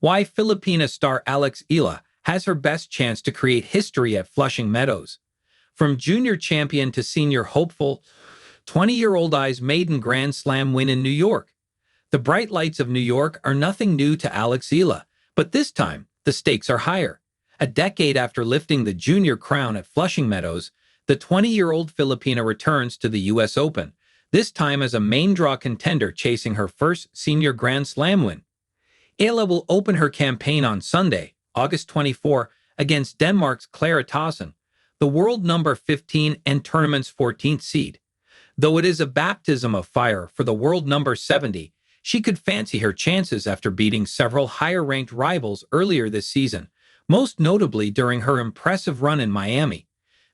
Why Filipina star Alex Eala has her best chance to create history at Flushing Meadows. From junior champion to senior hopeful, 20-year-old I's maiden Grand Slam win in New York. The bright lights of New York are nothing new to Alex Eala, but this time, the stakes are higher. A decade after lifting the junior crown at Flushing Meadows, the 20-year-old Filipina returns to the U.S. Open, this time as a main draw contender chasing her first senior Grand Slam win. Eala will open her campaign on Sunday, August 24, against Denmark's Clara Tauson, the world number 15 and tournament's 14th seed. Though it is a baptism of fire for the world number 70, she could fancy her chances after beating several higher-ranked rivals earlier this season, most notably during her impressive run in Miami.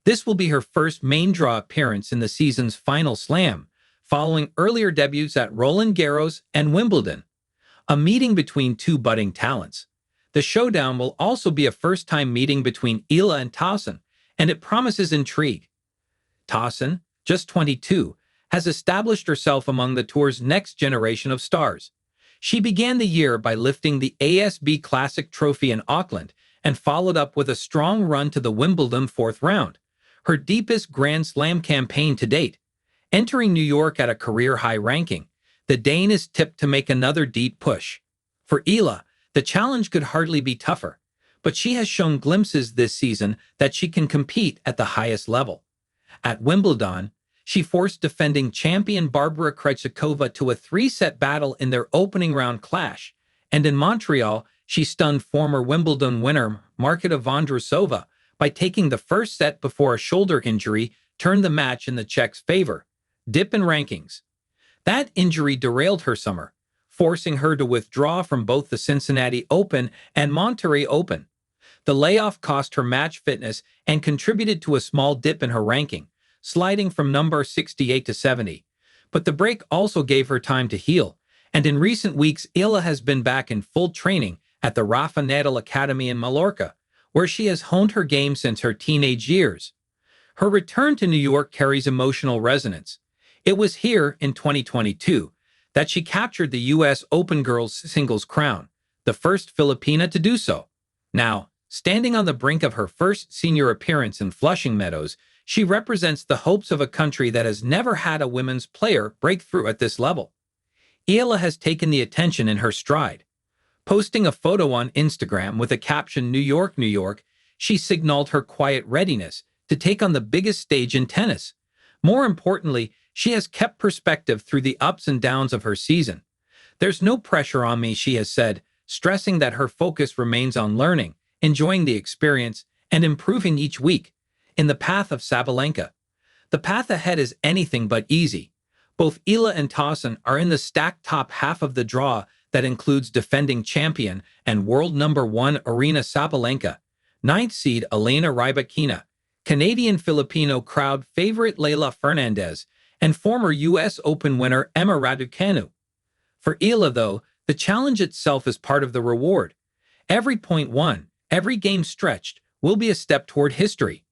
This will be her first main draw appearance in the season's final slam, following earlier debuts at Roland Garros and Wimbledon. A meeting between two budding talents. The showdown will also be a first-time meeting between Eala and Tauson, and it promises intrigue. Tauson, just 22, has established herself among the tour's next generation of stars. She began the year by lifting the ASB Classic Trophy in Auckland and followed up with a strong run to the Wimbledon fourth round, her deepest Grand Slam campaign to date. Entering New York at a career-high ranking, the Dane is tipped to make another deep push. For Eala, the challenge could hardly be tougher, but she has shown glimpses this season that she can compete at the highest level. At Wimbledon, she forced defending champion Barbara Krejcikova to a three-set battle in their opening round clash, and in Montreal, she stunned former Wimbledon winner Marketa Vondrousova by taking the first set before a shoulder injury turned the match in the Czech's favor. Dip in rankings. That injury derailed her summer, forcing her to withdraw from both the Cincinnati Open and Monterrey Open. The layoff cost her match fitness and contributed to a small dip in her ranking, sliding from number 68 to 70. But the break also gave her time to heal, and in recent weeks Eala has been back in full training at the Rafa Nadal Academy in Mallorca, where she has honed her game since her teenage years. Her return to New York carries emotional resonance. It was here in 2022 that she captured the U.S. Open girls singles crown, the first Filipina to do so. Now, standing on the brink of her first senior appearance in Flushing Meadows, she represents the hopes of a country that has never had a women's player break through at this level. Eala has taken the attention in her stride. Posting a photo on Instagram with a caption, "New York, New York," she signaled her quiet readiness to take on the biggest stage in tennis. More importantly, she has kept perspective through the ups and downs of her season. "There's no pressure on me," she has said, stressing that her focus remains on learning, enjoying the experience, and improving each week. In the path of Sabalenka, the path ahead is anything but easy. Both Eala and Tauson are in the stacked top half of the draw that includes defending champion and world number 1 Aryna Sabalenka, 9th seed Elena Rybakina, Canadian Filipino crowd favorite Leylah Fernandez, and former U.S. Open winner Emma Raducanu. For Eala, though, the challenge itself is part of the reward. Every point won, every game stretched, will be a step toward history.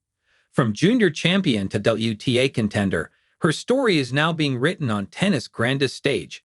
From junior champion to WTA contender, her story is now being written on tennis' grandest stage.